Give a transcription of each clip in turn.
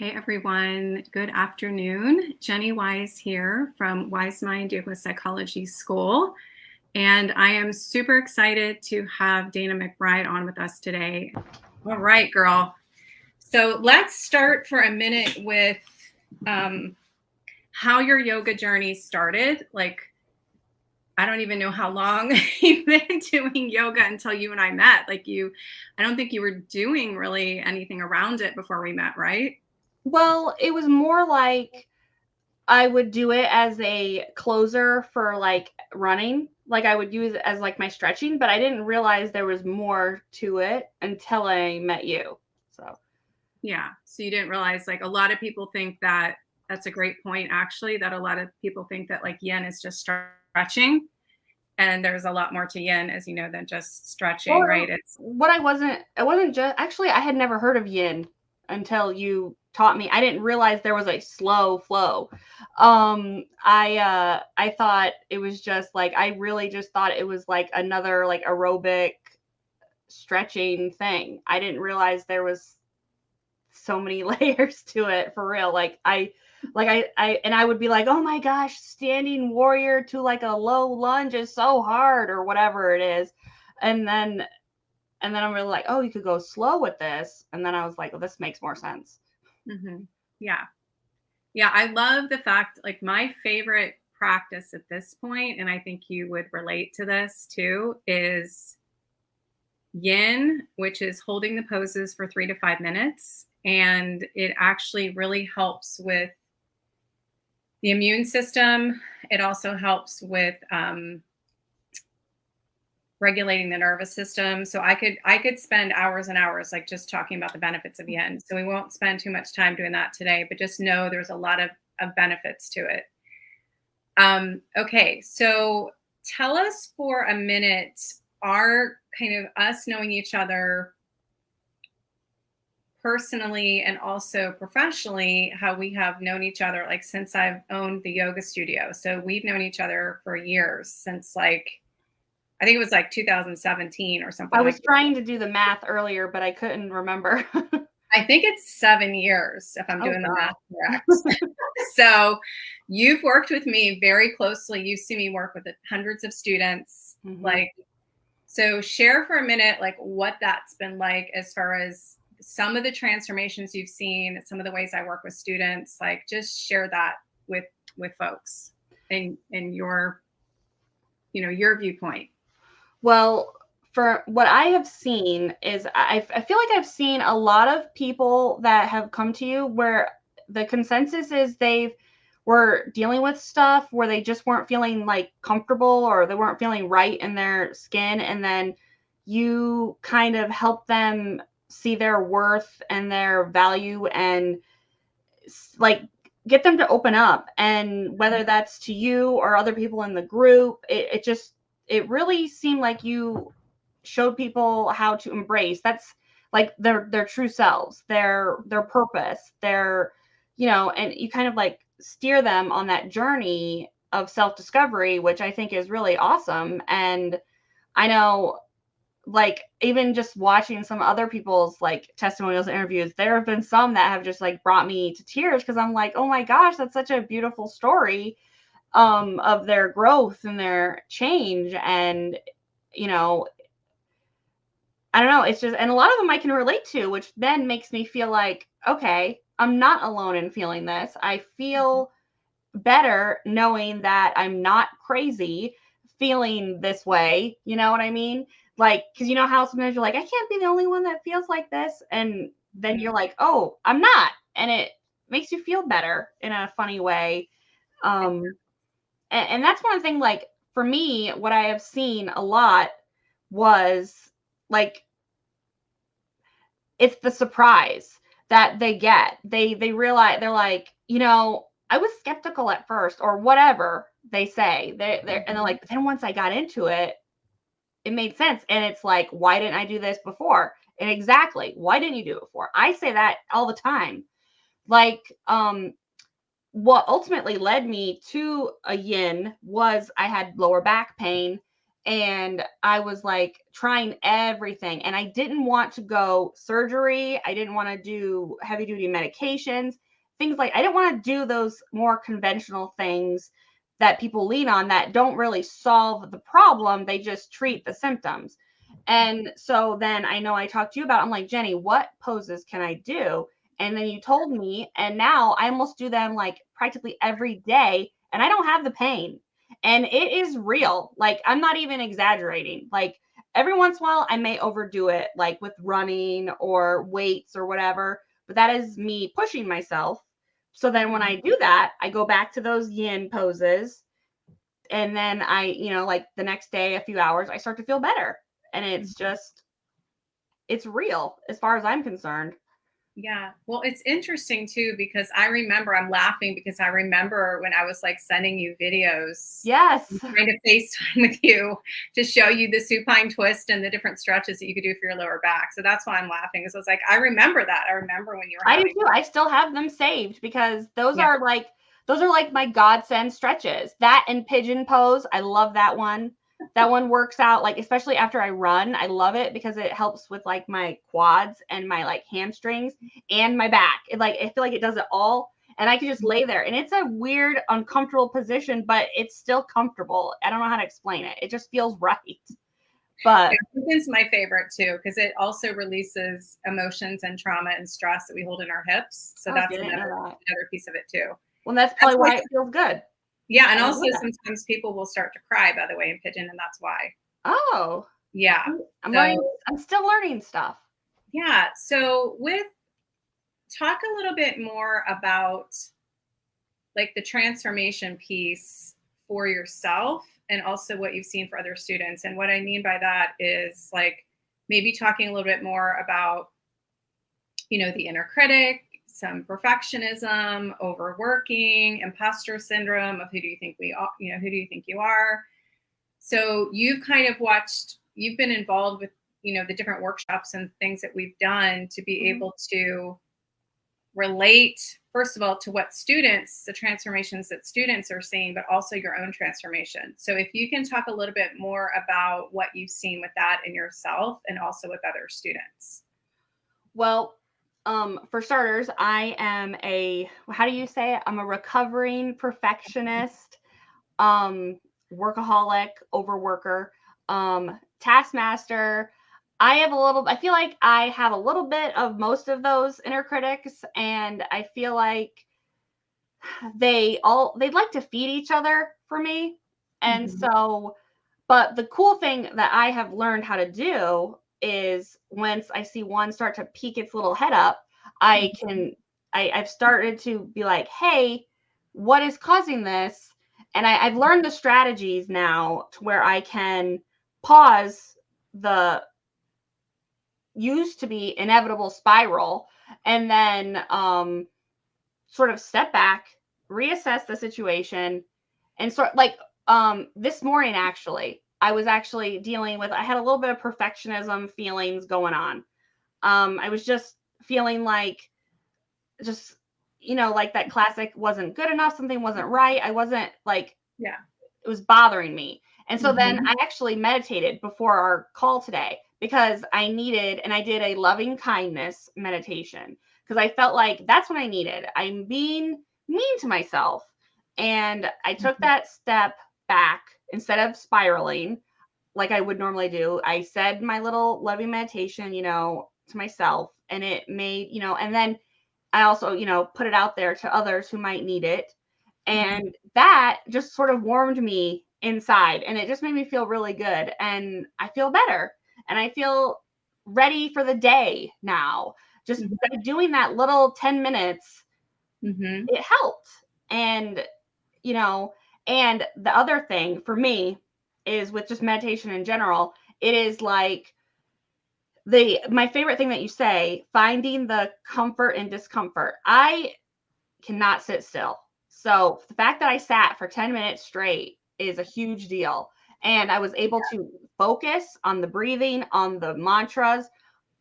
Hey everyone, good afternoon. Jenny Wise here from WiseMind Yoga Psychology School. And I am super excited to have Dana McBride on with us today. All right, girl. So let's start for a minute with how your yoga journey started. I don't even know how long you've been doing yoga until you and I met. I don't think you were doing really anything around it before we met, right? Well, it was more like I would do it as a closer for running. Like I would use it as like my stretching, but I didn't realize there was more to it until I met you. So, Yeah. So you didn't realize, a lot of people think that that's a great point, actually, that a lot of people think that yin is just stretching. And there's a lot more to yin, as you know, than just stretching, or right? It's, what I wasn't just actually I had never heard of yin until you taught me. I didn't realize there was a slow flow. I thought it was just like I really just thought it was like another like aerobic stretching thing. I didn't realize there was so many layers to it for real. I would be like, oh my gosh, standing warrior to like a low lunge is so hard or whatever it is. And then I'm really like, oh, you could go slow with this. And then I was like, well, this makes more sense. mhm. Yeah. Yeah. I love the fact, my favorite practice at this point, and I think you would relate to this too, is yin, which is holding the poses for 3 to 5 minutes. And it actually really helps with the immune system. It also helps with regulating the nervous system. So I could spend hours and hours just talking about the benefits of yin. So we won't spend too much time doing that today, but just know there's a lot of benefits to it. Okay, so tell us for a minute, our kind of us knowing each other personally and also professionally, how we have known each other since I've owned the yoga studio. So we've known each other for years, since I think it was 2017 or something I like was that. trying to do the math earlier, but I couldn't remember. I think it's 7 years, if I'm Oh doing the math God. correct. So you've worked with me very closely. You see me work with hundreds of students. Mm-hmm. So share for a minute, what that's been like as far as some of the transformations you've seen, some of the ways I work with students. Just share that with folks and your viewpoint. Well, for what I have seen is I feel like I've seen a lot of people that have come to you where the consensus is they were dealing with stuff where they just weren't feeling like comfortable or they weren't feeling right in their skin. And then you kind of help them see their worth and their value and like get them to open up. And whether that's to you or other people in the group, it really seemed like you showed people how to embrace that's like their true selves, their purpose, and you kind of like steer them on that journey of self-discovery, which I think is really awesome. And I know, like, even just watching some other people's like testimonials and interviews, there have been some that have just like brought me to tears because I'm like, oh my gosh, that's such a beautiful story of their growth and their change. And you know I don't know, it's just, and a lot of them I can relate to, which then makes me feel like, okay, I'm not alone in feeling this. I feel better knowing that I'm not crazy feeling this way. You know what I mean? Like, because you know how sometimes you're like, I can't be the only one that feels like this. And then you're like, oh, I'm not. And it makes you feel better in a funny way. Um, and that's one thing, like, for me, what I have seen a lot was like, it's the surprise that they get. They realize, they're like, I was skeptical at first or whatever they say. And they're like, but then once I got into it, it made sense. And it's like, why didn't I do this before? And exactly, why didn't you do it before? I say that all the time. Like, what ultimately led me to a yin was I had lower back pain and I was like trying everything, and I didn't want to go surgery. I didn't want to do heavy duty medications, things like I didn't want to do those more conventional things that people lean on that don't really solve the problem. They just treat the symptoms. And so then I know I talked to you about, I'm like, Jenny, what poses can I do? And then you told me, and now I almost do them like practically every day, and I don't have the pain. And it is real. Like, I'm not even exaggerating. Like, every once in a while, I may overdo it, like with running or weights or whatever, but that is me pushing myself. So then when I do that, I go back to those yin poses. And then I, like the next day, a few hours, I start to feel better. And it's just, it's real as far as I'm concerned. Yeah. Well, it's interesting too, because I remember I'm laughing because I remember when I was like sending you videos, Yes. trying to FaceTime with you to show you the supine twist and the different stretches that you could do for your lower back. So that's why I'm laughing. So it's like, I remember that. I remember when you were I do having. too. I still have them saved because those Yeah. are like my godsend stretches. That and pigeon pose. I love that one. That one works out, like, especially after I run. I love it because it helps with like my quads and my like hamstrings and my back. I feel like it does it all. And I can just lay there. And it's a weird, uncomfortable position, but it's still comfortable. I don't know how to explain it. It just feels right. But It is my favorite too, because it also releases emotions and trauma and stress that we hold in our hips. So that's didn't know that. another piece of it too. Well, that's probably why it feels good. Yeah, and also sometimes people will start to cry, by the way, in pigeon, and that's why. Oh. Yeah. I'm still learning stuff. Yeah. So talk a little bit more about like the transformation piece for yourself and also what you've seen for other students. And what I mean by that is like maybe talking a little bit more about, the inner critic, some perfectionism, overworking, imposter syndrome of who do you think we are, who do you think you are? So you've kind of you've been involved with, the different workshops and things that we've done to be able to relate, first of all, to the transformations that students are seeing, but also your own transformation. So if you can talk a little bit more about what you've seen with that in yourself and also with other students. Well, for starters, I am how do you say it? I'm a recovering perfectionist, workaholic, overworker, taskmaster. I feel like I have a little bit of most of those inner critics, and I feel like they'd like to feed each other for me. And so, but the cool thing that I have learned how to do is once I see one start to peek its little head up, I've started to be like, hey, what is causing this? And I've learned the strategies now to where I can pause the used to be inevitable spiral and then sort of step back, reassess the situation, and sort like this morning actually, I was actually I had a little bit of perfectionism feelings going on. I was just feeling like just like that classic wasn't good enough, something wasn't right. I wasn't like it was bothering me. And so then I actually meditated before our call today because I did a loving kindness meditation because I felt like that's what I needed. I'm being mean to myself. And I took that step back instead of spiraling like I would normally do. I said my little loving meditation, to myself, and it made, and then I also, put it out there to others who might need it. And that just sort of warmed me inside, and it just made me feel really good. And I feel better, and I feel ready for the day now. Just by doing that little 10 minutes, it helped. And, and the other thing for me is with just meditation in general, it is like my favorite thing that you say, finding the comfort in discomfort. I cannot sit still. So the fact that I sat for 10 minutes straight is a huge deal. And I was able to focus on the breathing, on the mantras,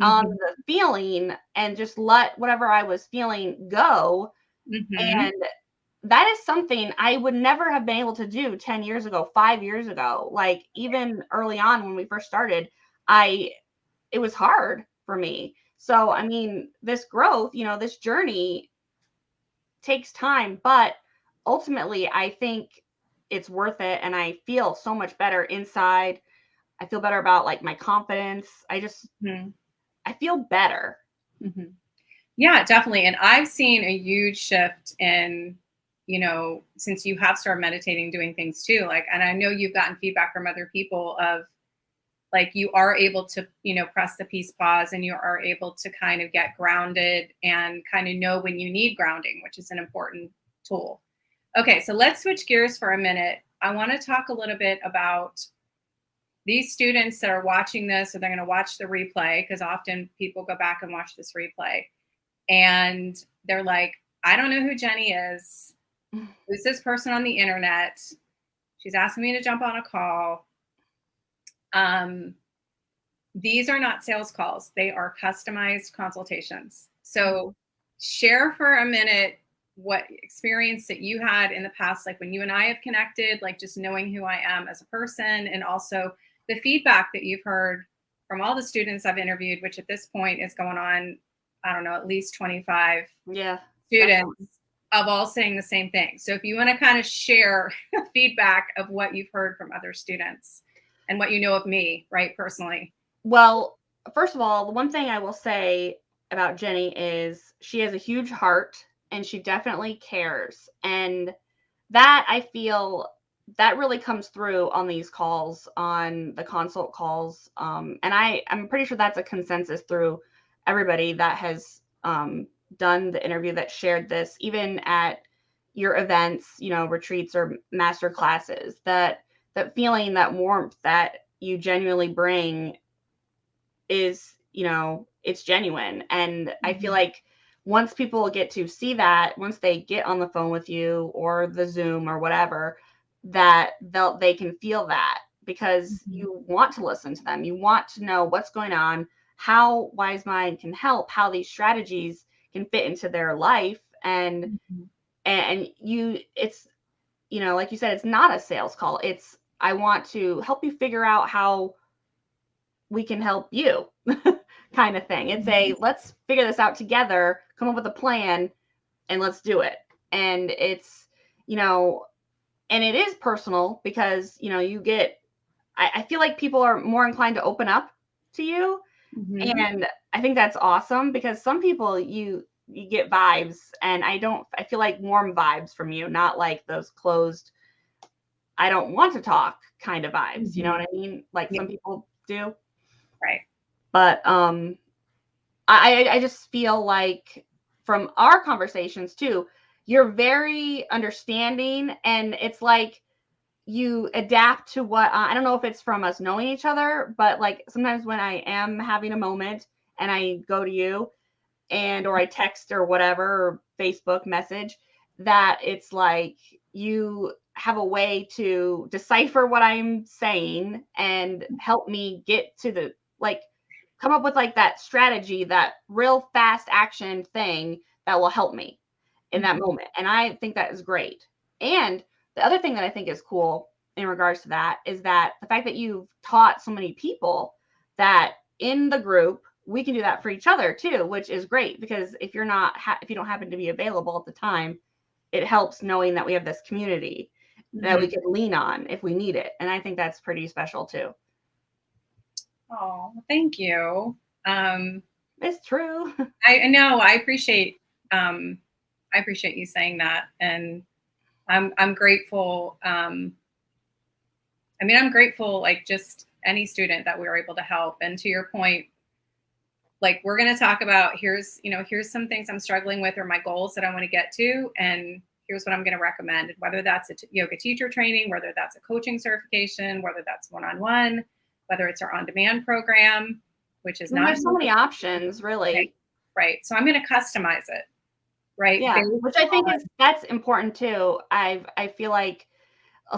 on the feeling, and just let whatever I was feeling go. And that is something I would never have been able to do 10 years ago, 5 years ago. Like even early on when we first started, it was hard for me. So, I mean, this growth, this journey takes time, but ultimately I think it's worth it, and I feel so much better inside. I feel better about like my confidence. Mhm. I feel better. Mhm. Yeah, definitely. And I've seen a huge shift in, since you have started meditating, doing things too. Like, and I know you've gotten feedback from other people of like you are able to, press the peace pause and you are able to kind of get grounded and kind of know when you need grounding, which is an important tool. Okay, so let's switch gears for a minute. I want to talk a little bit about these students that are watching this, or they're going to watch the replay, because often people go back and watch this replay and they're like, I don't know who Jenny is. Who's this person on the internet? She's asking me to jump on a call. These are not sales calls. They are customized consultations. So share for a minute what experience that you had in the past, like when you and I have connected, like just knowing who I am as a person, and also the feedback that you've heard from all the students I've interviewed, which at this point is going on, I don't know, at least 25 Yeah, students definitely. of all saying the same thing. So if you want to kind of share feedback of what you've heard from other students and what you know of me, right, personally. Well, first of all, the one thing I will say about Jenny is she has a huge heart and she definitely cares. And that I feel that really comes through on these calls, on the consult calls. And I'm pretty sure that's a consensus through everybody that has done the interview, that shared this, even at your events, retreats or master classes, that feeling, that warmth that you genuinely bring is, it's genuine. And I feel Mhm. like once people get to see that, once they get on the phone with you or the Zoom or whatever, that they can feel that, because Mhm. you want to listen to them. You want to know what's going on, how WiseMind can help, how these strategies can fit into their life. Mhm. And you, it's, like you said, it's not a sales call. It's, I want to help you figure out how we can help you kind of thing. It's a, Mhm. let's figure this out together, come up with a plan, and let's do it. And it's, you know, and it is personal because, you get, I feel like people are more inclined to open up to you. Mhm. And I think that's awesome, because some people you get vibes, and I feel like warm vibes from you, not like those closed, I don't want to talk kind of vibes. You know what Mhm. I mean? Like Yeah, some people do. right. But I just feel like from our conversations too, you're very understanding, and it's like you adapt to what, I don't know if it's from us knowing each other, but like sometimes when I am having a moment and I go to you, and or I text or whatever, or Facebook message, that it's like you have a way to decipher what I'm saying and help me get to the, like, come up with like that strategy, that real fast action thing that will help me in that Mhm. moment. And I think that is great. And the other thing that I think is cool in regards to that is that the fact that you've taught so many people that in the group we can do that for each other too, which is great, because if you're not if you don't happen to be available at the time, it helps knowing that we have this community that we Mhm. can lean on if we need it. And I think that's pretty special too. Oh, thank you. Um, It's true. I know um, I appreciate you saying that, and I'm grateful. I mean, I'm grateful, like just any student that we were able to help. And to your point, like we're going to talk about here's some things I'm struggling with or my goals that I want to get to, and here's what I'm going to recommend. Whether that's a yoga teacher training, whether that's a coaching certification, whether that's one-on-one, whether it's our on-demand program, which is I mean, not there's so many options, right. really. Right. So I'm going to customize it, right? Yeah, which Based I think on is that's important too. I feel like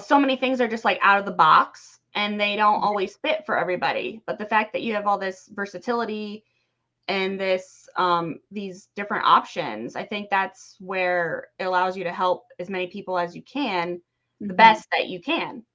so many things are just like out of the box and they don't always fit for everybody. But the fact that you have all this versatility and these different options, I think that's where it allows you to help as many people as you can, the Mhm. best that you can.